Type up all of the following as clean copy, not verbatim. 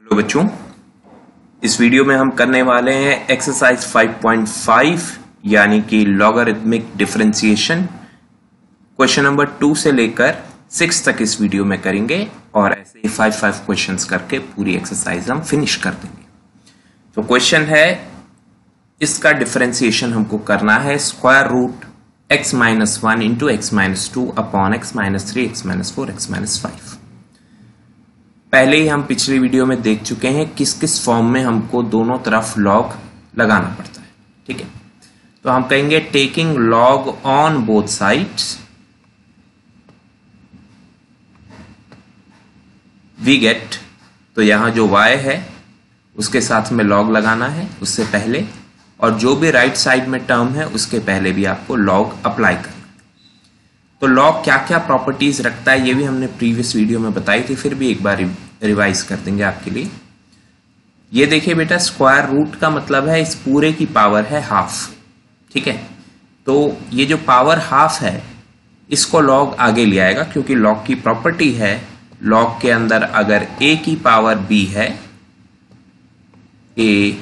Hello बच्चों, इस video में हम करने वाले हैं एक्सरसाइज 5.5 यानी कि लॉगरिथमिक डिफरेंशिएशन। क्वेश्चन नंबर 2 से लेकर 6 तक इस वीडियो में करेंगे और ऐसे ही 5 क्वेश्चंस करके पूरी एक्सरसाइज हम फिनिश कर देंगे। तो क्वेश्चन है, इसका डिफरेंशिएशन हमको करना है square root x-1 into x-2 upon x-3 x-4 x-5। पहले ही हम पिछली वीडियो में देख चुके हैं किस किस फॉर्म में हमको दोनों तरफ लॉग लगाना पड़ता है। ठीक है, तो हम कहेंगे taking log on both sides we get, तो यहां जो y है उसके साथ में लॉग लगाना है उससे पहले, और जो भी राइट साइड में टर्म है उसके पहले भी आपको लॉग अप्लाई करना है। तो लॉग क्या क्या प्रॉपर्टीज रखता है ये भी हमने प्रीवियस वीडियो में बताई थी, फिर भी एक बार रिवाइज कर देंगे आपके लिए। ये देखिए बेटा, स्क्वायर रूट का मतलब है इस पूरे की पावर है हाफ। ठीक है, तो ये जो पावर हाफ है इसको लॉग आगे ले आएगा, क्योंकि लॉग की प्रॉपर्टी है लॉग के अंदर अगर a की पावर b है, a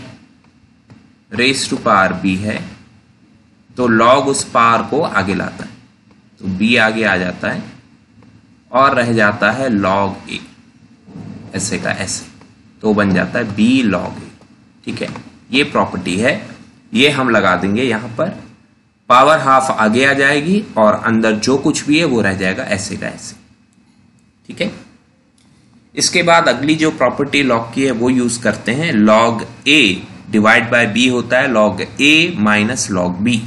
raise to power b है, तो लॉग उस पावर को आगे लाता है, तो b आगे आ जाता है और रह जाता है log a, ऐसे का ऐसे, तो बन जाता है b log a। ठीक है, ये प्रॉपर्टी है, ये हम लगा देंगे यहां पर। पावर हाफ आगे आ जाएगी और अंदर जो कुछ भी है वो रह जाएगा ऐसे का ऐसे। ठीक है, इसके बाद अगली जो प्रॉपर्टी लॉग की है वो यूज करते हैं। log a divide by b होता है log a minus log b,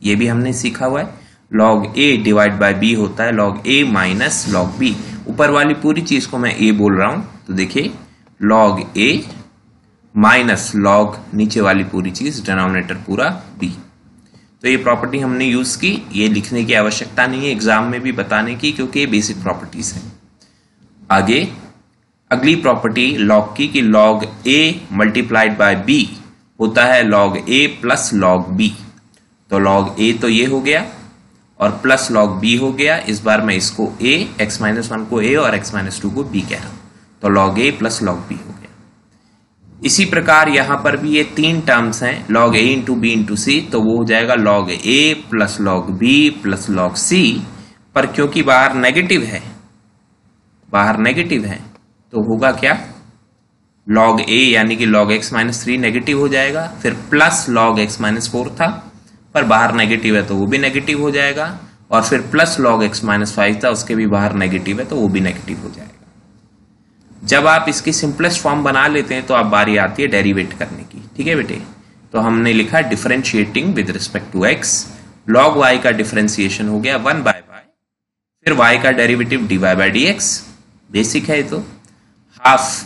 ये भी हमने सीखा हुआ है। log a divide by b होता है log a minus log b। ऊपर वाली पूरी चीज को मैं a बोल रहा हूं, तो देखिए log a माइनस log नीचे वाली पूरी चीज, डिनोमिनेटर पूरा b। तो ये प्रॉपर्टी हमने यूज की, ये लिखने की आवश्यकता नहीं है एग्जाम में भी बताने की, क्योंकि ये बेसिक प्रॉपर्टीज है। आगे अगली प्रॉपर्टी log की कि log a multiplied by b होता है log a plus log b। तो log a तो ये हो गया और प्लस log b हो गया। इस बार मैं इसको a, x-1 को a और x-2 को b कह रहा हूं, तो log a plus log b हो गया। इसी प्रकार यहां पर भी ये तीन टर्म्स हैं log a into b into c, तो वो हो जाएगा log a plus log b plus log c। पर क्योंकि बाहर नेगेटिव है तो होगा क्या, log a यानी कि log x-3 नेगेटिव हो जाएगा, फिर प्लस log x-4 था पर बाहर नेगेटिव है तो वो भी नेगेटिव हो जाएगा, और फिर प्लस log x-5 था उसके भी बाहर नेगेटिव है तो वो भी नेगेटिव हो जाएगा। जब आप इसकी सिंपलेस्ट फॉर्म बना लेते हैं तो आप बारी आती है डेरिवेट करने की। ठीक है बेटे, तो हमने लिखा differentiating with respect to x, log y का डिफरेंशिएशन हो गया 1 बाय y, फिर y का derivative dy by dx, basic है तो हाफ,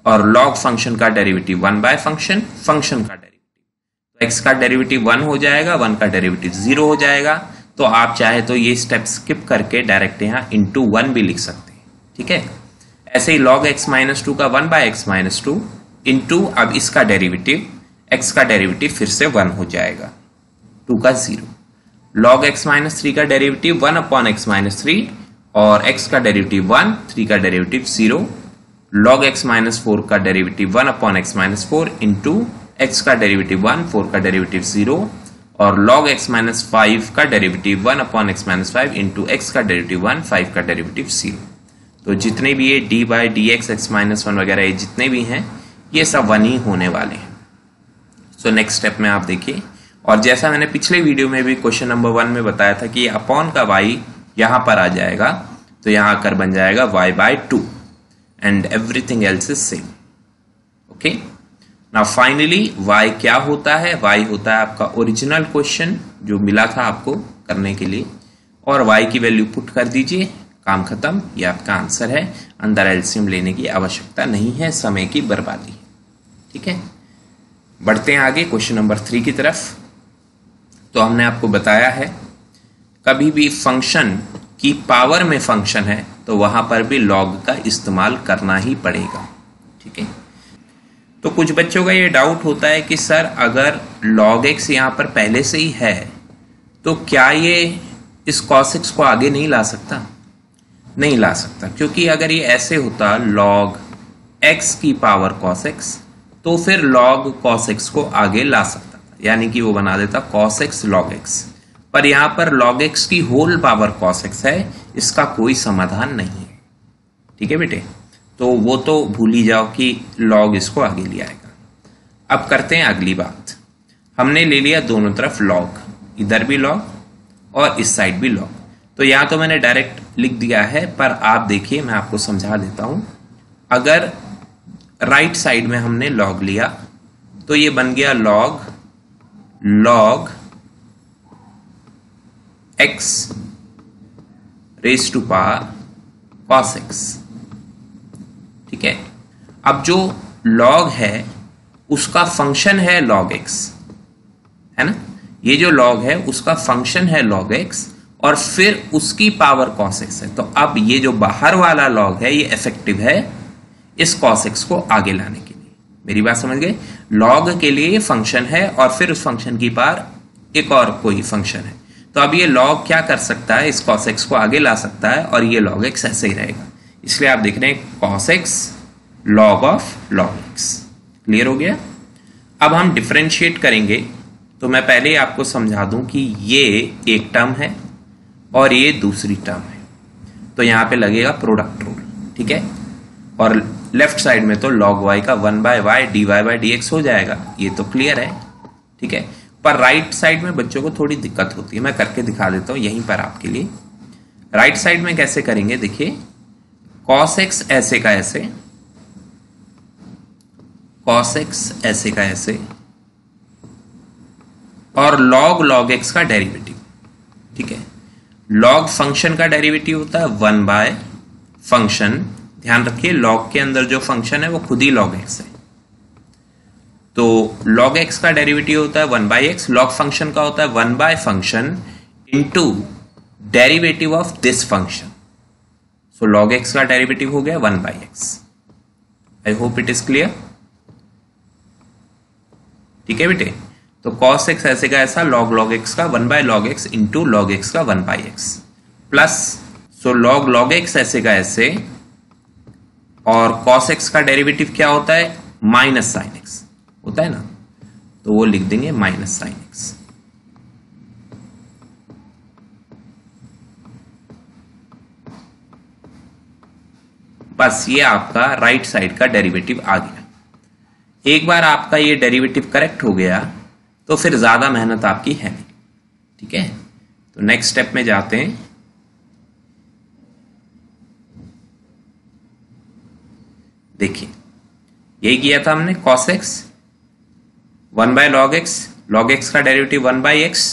और log फंक्शन का डेरिवेटिव 1 बाय फंक्शन का डेरिवेटिव, तो x का डेरिवेटिव 1 हो जाएगा, 1 का डेरिवेटिव 0 हो जाएगा। तो आप चाहे तो ये स्टेप स्किप करके डायरेक्ट यहाँ इंटू 1 भी लिख सकते हैं। ठीक है, ऐसे ही log x-2 का 1 बाय x-2 इंटू अब इसका डेरिवेटिव, x का डेरिवेटिव फिर से 1 हो जाएगा, 2 का 0। log x-3 का डेरिवेटिव 1 अपॉन x-3 और x का डेरिवेटिव 1, 3 का डेरिवेटिव 0। log x-4 का derivative 1 upon x-4 into x का डेरिवेटिव 1, 4 का डेरिवेटिव 0, और log x-5 का derivative 1 upon x-5 into x का डेरिवेटिव 1, 5 का डेरिवेटिव 0। तो जितने भी ये d बाई dx x-1 वगैरह ये जितने भी हैं ये सब 1 ही होने वाले हैं। सो नेक्स्ट स्टेप में आप देखिए, और जैसा मैंने पिछले वीडियो में भी क्वेश्चन नंबर 1 में बताया था कि अपॉन का y यहां पर आ जाएगा, तो यहां आकर बन जाएगा y by 2 and everything else is same. Okay, now finally y क्या होता है, y होता है आपका ओरिजिनल क्वेश्चन जो मिला था आपको करने के लिए, और y की वैल्यू पुट कर दीजिए, काम खत्म, ये आपका आंसर है। अंदर एलसीएम लेने की आवश्यकता नहीं है, समय की बर्बादी। ठीक है, बढ़ते हैं आगे क्वेश्चन नंबर 3 की तरफ। तो हमने आपको बताया है कभी भी फंक्शन की पावर में फंक्शन है तो वहां पर भी लॉग का इस्तेमाल करना ही पड़ेगा। ठीक है, तो कुछ बच्चों का ये डाउट होता है कि सर अगर log x यहां पर पहले से ही है तो क्या ये इस cos x को आगे नहीं ला सकता? नहीं ला सकता, क्योंकि अगर ये ऐसे होता log x की पावर cos x, तो फिर log cos x को आगे ला सकता था, यानी कि वो बना देता cos x log x। पर यहां पर log x की होल पावर cos x है, इसका कोई समाधान नहीं है। ठीक है बेटे, तो वो तो भूल ही जाओ कि log इसको आगे ले आएगा। अब करते हैं अगली बात। हमने ले लिया दोनों तरफ log, इधर भी log और इस साइड भी log। तो यहां तो मैंने डायरेक्ट लिख दिया है, पर आप देखिए मैं आपको समझा देता हूं। अगर राइट साइड में हमने log लिया तो ये बन गया log x raise to power cos x। ठीक है, अब जो log है उसका फंक्शन है log x, है ना। ये जो log है उसका फंक्शन है log x और फिर उसकी पावर cos x है। तो अब ये जो बाहर वाला log है ये इफेक्टिव है इस cos x को आगे लाने के लिए। मेरी बात समझ गए? log के लिए ये फंक्शन है और फिर उस फंक्शन की पावर एक और कोई फंक्शन है। तो अब ये log क्या कर सकता है, इस cos x को आगे ला सकता है और ये log x ऐसे ही रहेगा। इसलिए आप देख रहे हैं cos x log of log x। Clear हो गया? अब हम डिफरेंशिएट करेंगे, तो मैं पहले ही आपको समझा दूं कि ये एक टर्म है और ये दूसरी टर्म है, तो यहां पे लगेगा प्रोडक्ट रूल। ठीक है, और लेफ्ट साइड में तो log y का 1/y dy by dx हो जाएगा, ये तो क्लियर है। ठीक है, पर राइट साइड में बच्चों को थोड़ी दिक्कत होती है, मैं करके दिखा देता हूं यहीं पर आपके लिए। राइट साइड में कैसे करेंगे, देखिए cos x ऐसे का ऐसे, cos x ऐसे का ऐसे और log x का डेरिवेटिव। ठीक है, log फंक्शन का डेरिवेटिव होता है 1 फंक्शन। ध्यान रखिए log के अंदर जो फंक्शन है वो खुद ही log x है, तो log x का डेरिवेटिव होता है 1/x। log फंक्शन का होता है 1 function into derivative of this function. So log x का डेरिवेटिव हो गया 1/x। I hope it is clear. ठीक है बेटे, तो cos x ऐसे का ऐसा log x का 1/log x into log x का 1/x plus so log x ऐसे का ऐसे, और cos x का डेरिवेटिव क्या होता है, माइनस साइन x होता है ना, तो वो लिख देंगे माइनस साइन x। बस ये आपका राइट साइड का डेरिवेटिव आ गया। एक बार आपका ये डेरिवेटिव करेक्ट हो गया तो फिर ज्यादा मेहनत आपकी है नहीं। ठीक है, तो नेक्स्ट स्टेप में जाते हैं। देखिए यही किया था हमने, cos x 1/log x का डेरिवेटिव 1/x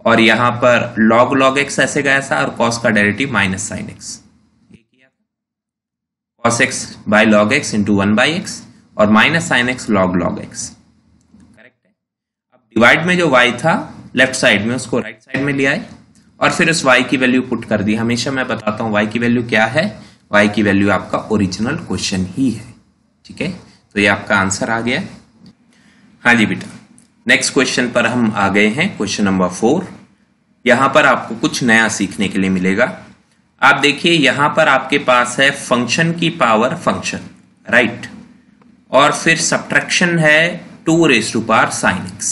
और यहां पर log x ऐसे का ऐसा और cos का डेरिवेटिव माइनस साइन x। ये किया था cos x by log x into 1/x और minus sine x log x। Correct है। अब डिवाइड में जो y था लेफ्ट साइड में उसको राइट साइड में लिया है और फिर उस y की वैल्यू पुट कर दी। हमेशा मैं बताता हूं y की वैल्यू क्या है, y की वैल्यू आपका ओरिजिनल क्वेश्चन ही है। ठीक है, तो ये आपका आंसर आ गया। हाँ जी बेटा, नेक्स्ट क्वेश्चन पर हम आ गए हैं, क्वेश्चन नंबर 4। यहां पर आपको कुछ नया सीखने के लिए मिलेगा। आप देखिए यहां पर आपके पास है फंक्शन की पावर फंक्शन, राइट, और फिर सब्ट्रैक्शन है 2 sin x।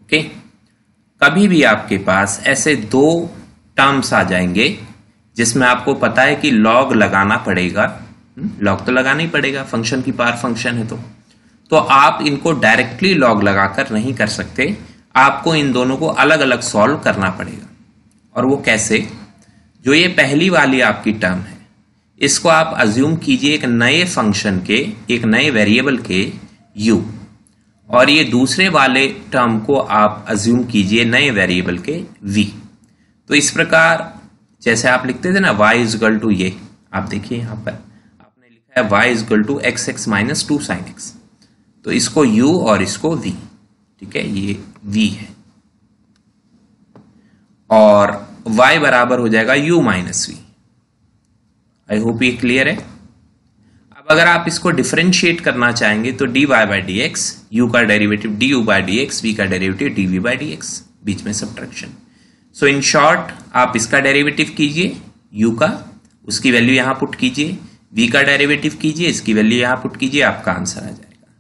ओके, कभी भी आपके पास ऐसे दो टर्म्स आ जाएंगे जिसमें आपको पता है कि log लगाना पड़ेगा, log तो लगाना ही पड़ेगा, फंक्शन की पावर फंक्शन है तो आप इनको डायरेक्टली log लगाकर नहीं कर सकते, आपको इन दोनों को अलग अलग सॉल्व करना पड़ेगा। और वो कैसे? जो ये पहली वाली आपकी टर्म है इसको आप अज्यूम कीजिए एक नए फंक्शन के, एक नए वेरिएबल के u, और ये दूसरे वाले टर्म को आप अज्यूम कीजिए नए वेरिएबल के v। तो इस प्रकार जैसे आप लिखते थे ना y इज इक्वल टू, ये आप देखिए यहां पर आपने लिखा है y is equal to x minus 2 sin x, तो इसको u और इसको v। ठीक है, ये v है और y बराबर हो जाएगा u minus v। I hope ये क्लियर है। अब अगर आप इसको डिफरेंशिएट करना चाहेंगे तो dy by d x, u का derivative du by d x, v का derivative dv by d x, बीच में सब्ट्रैक्शन। सो इन शॉर्ट आप इसका डेरिवेटिव कीजिए u का, उसकी वैल्यू यहां पुट कीजिए, v का डेरिवेटिव कीजिए, इसकी वैल्यू यहां पुट कीजिए, आपका आंसर आ जाएगा।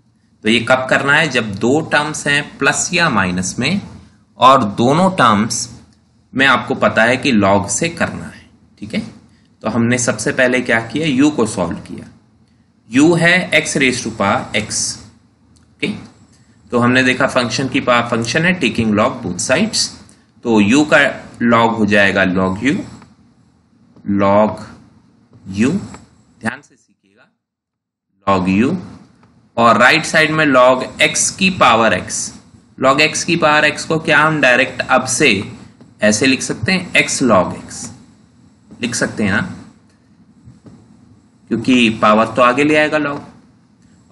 तो ये कब करना है? जब दो टर्म्स हैं प्लस या माइनस में और दोनों टर्म्स में आपको पता है कि लॉग से करना है। ठीक है, तो हमने सबसे पहले क्या किया, u को सॉल्व किया। u है x raise to power x। Okay, तो हमने देखा फंक्शन की पावर फंक्शन है टेकिंग लॉग बोथ साइड्स, तो u का लॉग हो जाएगा log u, ध्यान से सीखिएगा, log u, और राइट साइड में log x की पावर x। log x की पावर x को क्या हम डायरेक्ट अब से ऐसे लिख सकते हैं, x log x लिख सकते हैं ना, क्योंकि पावर तो आगे ले आएगा log,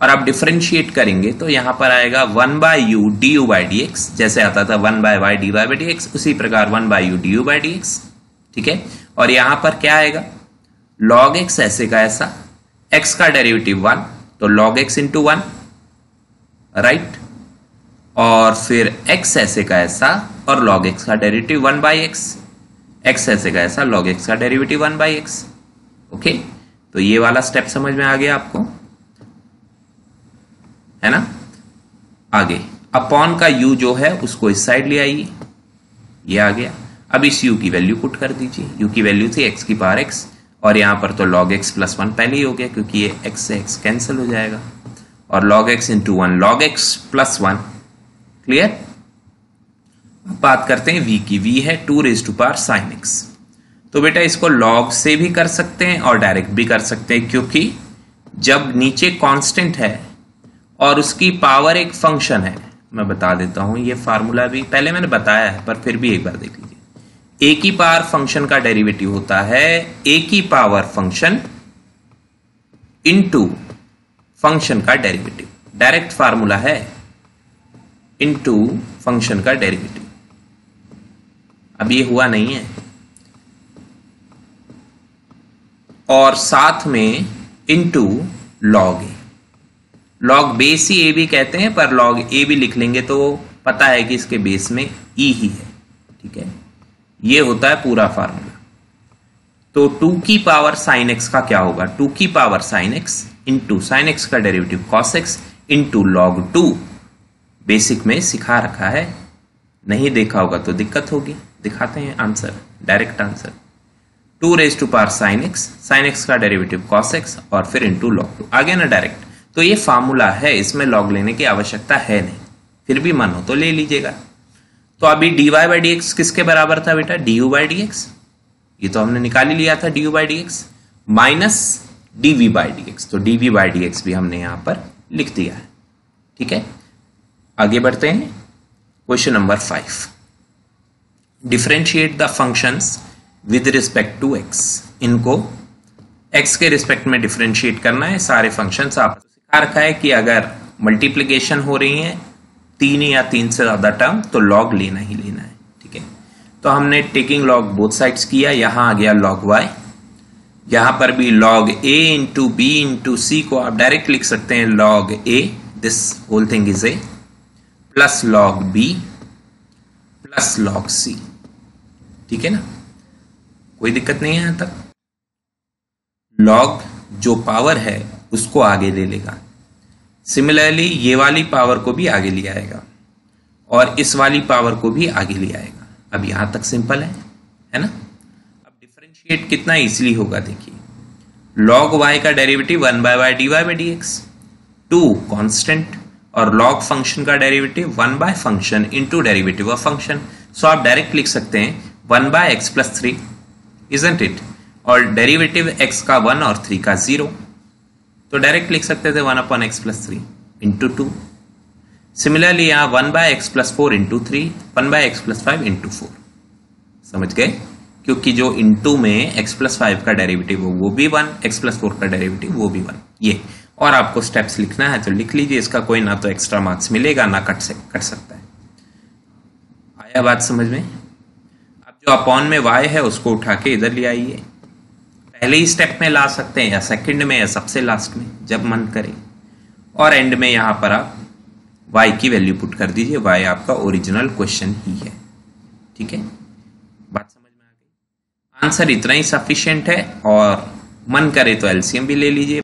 और आप डिफरेंशिएट करेंगे तो यहां पर आएगा 1/u du/dx, जैसे आता था 1/y dy/dx, उसी प्रकार 1/u du/dx। ठीक है, और यहां पर क्या आएगा, log x ऐसे का ऐसा, x का डेरिवेटिव 1, तो log x इंटू 1, राइट, और फिर x ऐसे का ऐसा और log x का डेरिवेटिव 1/x, x ऐसे का ऐसा, log x का डेरिवेटिव 1/x। ओके, तो ये वाला स्टेप समझ में आ गया आपको, है ना। आगे अपॉन का u जो है उसको इस साइड ले आइए, ये आ गया। अब इस u की वैल्यू पुट कर दीजिए, u की वैल्यू थी x की पावर x, और यहां पर तो log x प्लस 1 पहले ही हो गया क्योंकि ये x से x कैंसिल हो जाएगा, और log x into 1 log x plus 1। Clear. बात करते हैं v की, v है 2 raise to power sin x। तो बेटा इसको log से भी कर सकते हैं और डायरेक्ट भी कर सकते हैं, क्योंकि जब नीचे कांस्टेंट है और उसकी पावर एक फंक्शन है, मैं बता देता हूं, ये फार्मूला भी पहले मैंने बताया है पर फिर भी एक बार देख लीजिए। a की पावर फंक्शन का डेरिवेटिव होता है a की पावर फंक्शन इनटू फंक्शन का डेरिवेटिव, डायरेक्ट फार्मूला है, इनटू फंक्शन का डेरिवेटिव। अब ये हुआ नहीं है, और साथ में इनटू लॉग ए, लॉग बेस ही ए भी कहते हैं, पर लॉग ए भी लिख लेंगे तो पता है कि इसके बेस में ई ही है। ठीक है, ये होता है पूरा फार्मूला। तो 2 की पावर साइन एक्स का क्या होगा, 2 की power sine x into sine x का derivative cos x into log 2। Basic में सिखा रखा है, नहीं देखा होगा तो दिक्कत होगी। दिखाते हैं answer, direct answer, 2 raise to power sine x का डेरिवेटिव कॉस एक्स और फिर इंटू लॉग 2 आ गया ना डायरेक्ट। तो ये फार्मूला है, इसमें लॉग लेने की आवश्यकता है नहीं, फिर भी मन हो तो ले लीजिएगा। तो अभी dy/dx किसके बराबर था बेटा, du/dx, ये तो हमने निकाल ही लिया था du/dx माइनस dv/dx, तो dv/dx भी हमने यहां पर लिख दिया है। ठीक है, आगे बढ़ते हैं। Question number 5, differentiate the functions with respect to x। इनको x के रिस्पेक्ट में डिफरेंशिएट करना है सारे फंक्शंस। आप सिखा रखा है कि अगर मल्टीप्लिकेशन हो रही है 3 या 3 से ज्यादा टर्म तो लॉग लेना ही लेना है। ठीक है, तो हमने टेकिंग लॉग बोथ साइड्स किया, यहां आ गया log y, यहां पर भी log a into B into C को आप डायरेक्ट लिख सकते हैं log a, this whole thing is a, plus log b plus log c। ठीक है ना, कोई दिक्कत नहीं है यहां तक। log जो पावर है उसको आगे ले लेगा, सिमिलरली ये वाली पावर को भी आगे ले आएगा और इस वाली पावर को भी आगे ले आएगा। अब यहां तक सिंपल है ना। अब डिफरेंशिएट कितना इजीली होगा देखिए, log y का डेरिवेटिव 1/y dy/dx, 2 कांस्टेंट, और log फंक्शन का derivative 1 function into derivative of function. So आप डायरेक्ट लिख सकते हैं 1/x + 3, इजंट इट, और डेरिवेटिव x का 1 और 3 का 0, तो डायरेक्ट लिख सकते थे 1/x + 3 इंटू 2। सिमिलरली यहां 1/x + 4 इंटू 3, 1/x + 5 इंटू 4। समझ गए, क्योंकि जो इंटू में x + 5 का डेरिवेटिव हो वो भी 1, x + 4 का डेरिवेटिव वो भी 1। ये और आपको स्टेप्स लिखना है तो लिख लीजिए, इसका कोई ना तो एक्स्ट्रा मार्क्स मिलेगा ना कट सकता है। आया बात समझ में। अब जो अपॉन में y है उसको उठा के इधर ले आइए, पहले ही स्टेप में ला सकते हैं या सेकंड में या सबसे लास्ट में, जब मन करे, और एंड में यहां पर आप y की वैल्यू पुट कर दीजिए। y आपका ओरिजिनल क्वेश्चन ही है। ठीक है, बात समझ में आ गई। आंसर इतना ही सफिशिएंट है और मन करे तो एलसीएम भी ले लीजिए।